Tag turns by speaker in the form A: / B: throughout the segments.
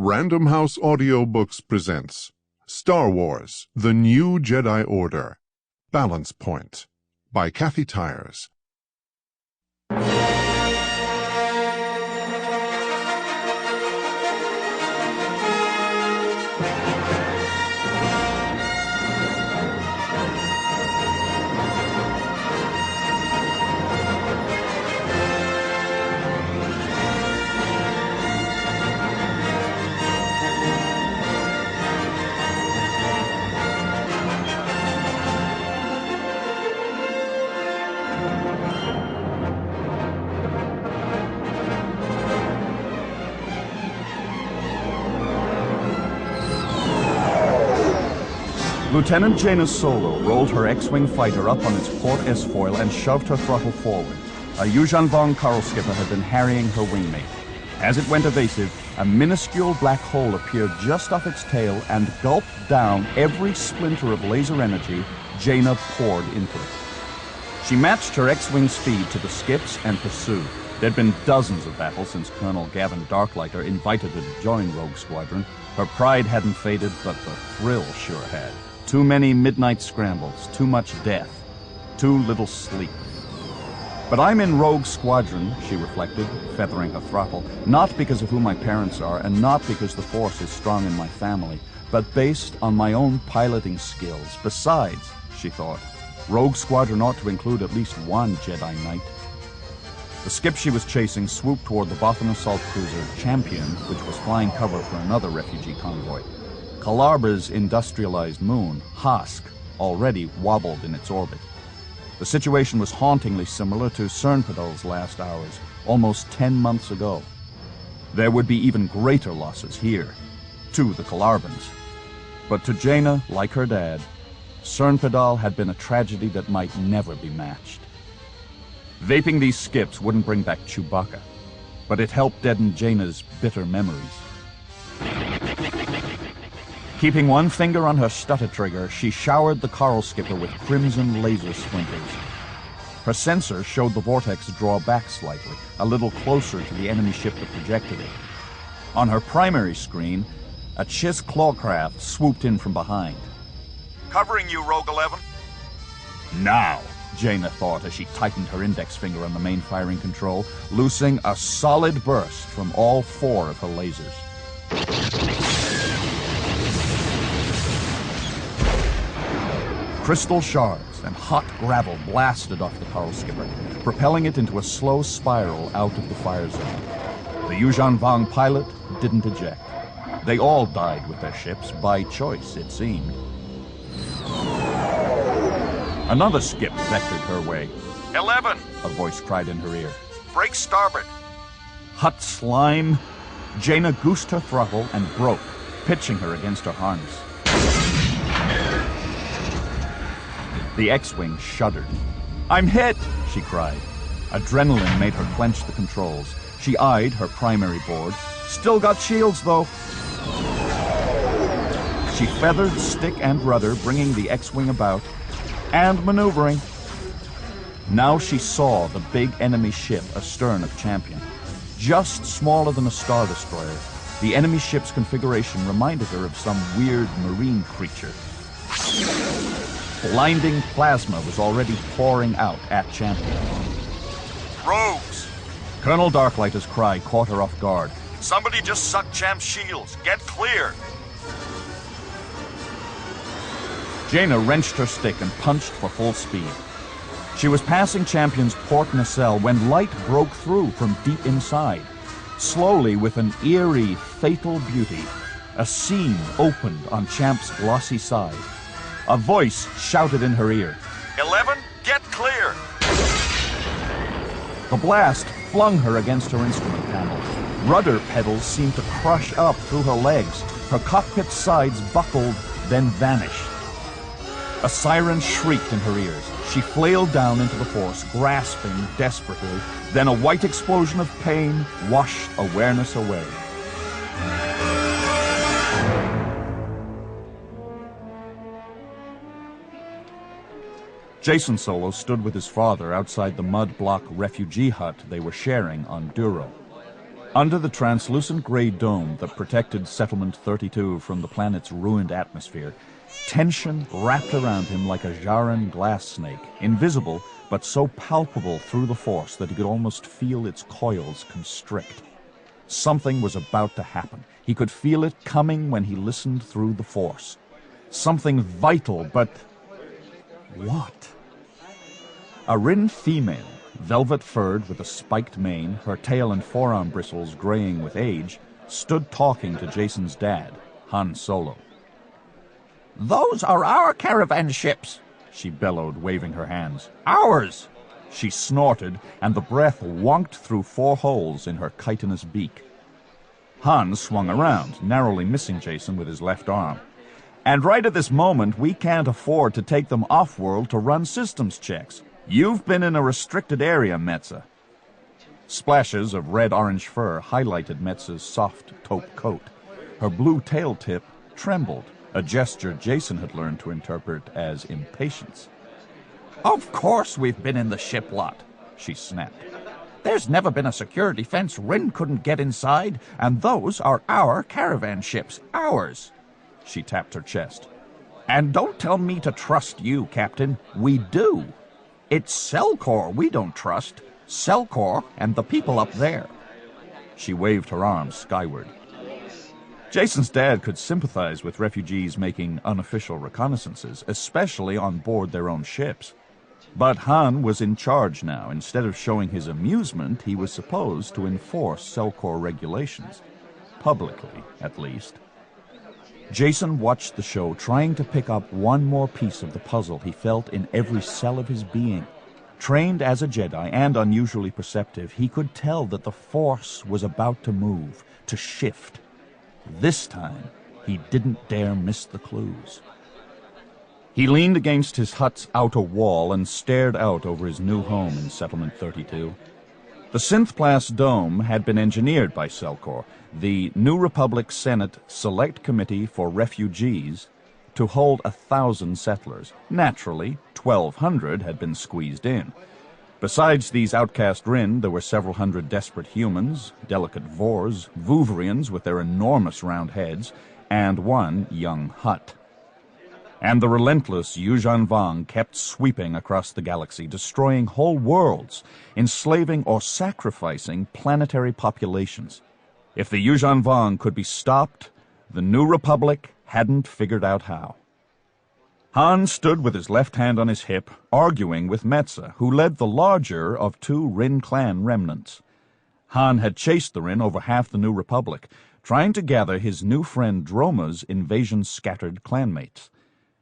A: Random House Audiobooks presents Star Wars: The New Jedi Order, Balance Point, by Kathy Tyers.
B: Lieutenant Jacen Solo rolled her X-Wing fighter up on its port S-foil and shoved her throttle forward. A Yuuzhan Vong Carl skipper had been harrying her wingmate. As it went evasive, a minuscule black hole appeared just off its tail and gulped down every splinter of laser energy Jaina poured into it. She matched her X-Wing speed to the skips and pursued. There'd been dozens of battles since Colonel Gavin Darklighter invited her to join Rogue Squadron. Her pride hadn't faded, but the thrill sure had. Too many midnight scrambles, too much death, too little sleep. But I'm in Rogue Squadron, she reflected, feathering her throttle, not because of who my parents are, and not because the Force is strong in my family, but based on my own piloting skills. Besides, she thought, Rogue Squadron ought to include at least one Jedi Knight. The skip she was chasing swooped toward the Bothan assault cruiser Champion, which was flying cover for another refugee convoy. Kalarba's industrialized moon, Hask, already wobbled in its orbit. The situation was hauntingly similar to Cernpedal's last hours, almost 10 months ago. There would be even greater losses here, to the Kalarbans. But to Jaina, like her dad, Cernpedal had been a tragedy that might never be matched. Vaping these skips wouldn't bring back Chewbacca, but it helped deaden Jaina's bitter memories. Keeping one finger on her stutter trigger, she showered the coral skipper with crimson laser splinters. Her sensor showed the vortex draw back slightly, a little closer to the enemy ship that projected it. On her primary screen, a Chiss clawcraft swooped in from behind.
C: Covering you, Rogue 11.
B: Now, Jaina thought as she tightened her index finger on the main firing control, loosing a solid burst from all 4 of her lasers. Crystal shards and hot gravel blasted off the coral skipper, propelling it into a slow spiral out of the fire zone. The Yuuzhan Vong pilot didn't eject. They all died with their ships, by choice, it seemed. Another skip vectored her way.
C: 11!
B: A voice cried in her ear.
C: Break starboard!
B: Hot slime! Jaina goosed her throttle and broke, pitching her against her harness. The X-Wing shuddered. "I'm hit!" she cried. Adrenaline made her clench the controls. She eyed her primary board. "Still got shields, though." She feathered stick and rudder, bringing the X-Wing about, and maneuvering. Now she saw the big enemy ship astern of Champion. Just smaller than a Star Destroyer, the enemy ship's configuration reminded her of some weird marine creature. Blinding plasma was already pouring out at Champion.
C: Rogues!
B: Colonel Darklighter's cry caught her off guard.
C: Somebody just sucked Champ's shields. Get clear!
B: Jaina wrenched her stick and punched for full speed. She was passing Champion's port nacelle when light broke through from deep inside. Slowly, with an eerie, fatal beauty, a seam opened on Champ's glossy side. A voice shouted in her ear.
C: 11, get clear!
B: The blast flung her against her instrument panel. Rudder pedals seemed to crush up through her legs. Her cockpit sides buckled, then vanished. A siren shrieked in her ears. She flailed down into the Force, grasping desperately. Then a white explosion of pain washed awareness away. Jacen Solo stood with his father outside the mud block refugee hut they were sharing on Duro. Under the translucent gray dome that protected Settlement 32 from the planet's ruined atmosphere, tension wrapped around him like a Jaren glass snake, invisible but so palpable through the Force that he could almost feel its coils constrict. Something was about to happen. He could feel it coming when he listened through the Force. Something vital, but what? A Rin female, velvet-furred with a spiked mane, her tail and forearm bristles graying with age, stood talking to Jacen's dad, Han Solo.
D: "Those are our caravan ships," she bellowed, waving her hands. "Ours!"
B: She snorted, and the breath wonked through 4 holes in her chitinous beak. Han swung around, narrowly missing Jacen with his left arm. "And right at this moment, we can't afford to take them off-world to run systems checks. You've been in a restricted area, Metza." Splashes of red-orange fur highlighted Metza's soft taupe coat. Her blue tail tip trembled, a gesture Jacen had learned to interpret as impatience.
D: "Of course we've been in the ship lot," she snapped. "There's never been a security fence Rin couldn't get inside, and those are our caravan ships, ours."
B: She tapped her chest.
D: "And don't tell me to trust you, Captain. We do. It's Selkor we don't trust. Selkor and the people up there."
B: She waved her arms skyward. Jacen's dad could sympathize with refugees making unofficial reconnaissances, especially on board their own ships. But Han was in charge now. Instead of showing his amusement, he was supposed to enforce Selkor regulations. Publicly, at least. Jacen watched the show, trying to pick up one more piece of the puzzle he felt in every cell of his being. Trained as a Jedi and unusually perceptive, he could tell that the Force was about to move, to shift. This time, he didn't dare miss the clues. He leaned against his hut's outer wall and stared out over his new home in Settlement 32. The synth-class dome had been engineered by Selkor, the New Republic Senate Select Committee for Refugees, to hold 1,000 settlers. Naturally, 1,200 had been squeezed in. Besides these outcast Rin, there were several hundred desperate humans, delicate Vors, Vuverians with their enormous round heads, and one young Hutt. And the relentless Yuuzhan Vong kept sweeping across the galaxy, destroying whole worlds, enslaving or sacrificing planetary populations. If the Yuuzhan Vong could be stopped, the New Republic hadn't figured out how. Han stood with his left hand on his hip, arguing with Metza, who led the larger of 2 Rin clan remnants. Han had chased the Rin over half the New Republic, trying to gather his new friend Droma's invasion-scattered clanmates.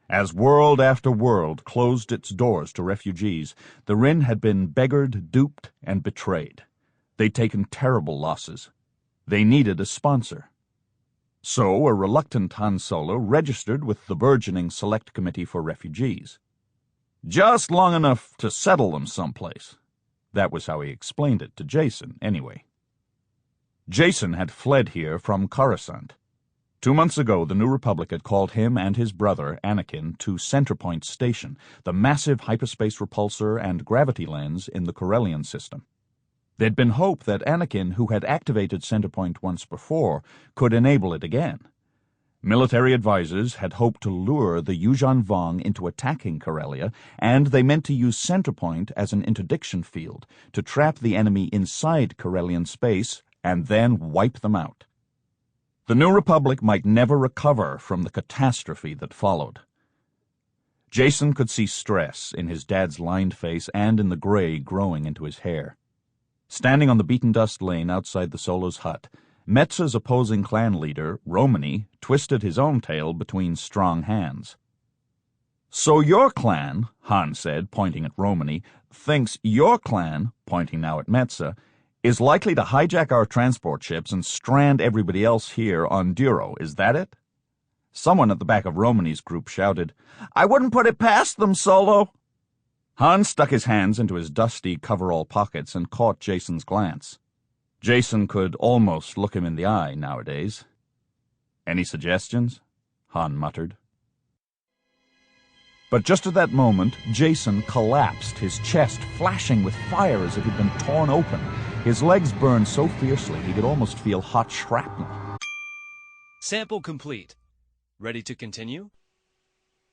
B: As world after world closed its doors to refugees, the Rin had been beggared, duped, and betrayed. They'd taken terrible losses. They needed a sponsor. So a reluctant Han Solo registered with the burgeoning Select Committee for Refugees. Just long enough to settle them someplace. That was how he explained it to Jacen, anyway. Jacen had fled here from Coruscant. 2 months ago, the New Republic had called him and his brother, Anakin, to Centerpoint Station, the massive hyperspace repulsor and gravity lens in the Corellian system. There'd been hope that Anakin, who had activated Centerpoint once before, could enable it again. Military advisors had hoped to lure the Yuuzhan Vong into attacking Corellia, and they meant to use Centerpoint as an interdiction field to trap the enemy inside Corellian space and then wipe them out. The New Republic might never recover from the catastrophe that followed. Jacen could see stress in his dad's lined face and in the gray growing into his hair. Standing on the beaten dust lane outside the Solo's hut, Metza's opposing clan leader, Romani, twisted his own tail between strong hands. "So your clan," Han said, pointing at Romani, "thinks your clan," pointing now at Metza, "is likely to hijack our transport ships and strand everybody else here on Duro. Is that it?" Someone at the back of Romani's group shouted, "I wouldn't put it past them, Solo." Han stuck his hands into his dusty coverall pockets and caught Jacen's glance. Jacen could almost look him in the eye nowadays. "Any suggestions?" Han muttered. But just at that moment, Jacen collapsed, his chest flashing with fire as if he'd been torn open. His legs burned so fiercely he could almost feel hot shrapnel.
E: Sample complete. Ready to continue?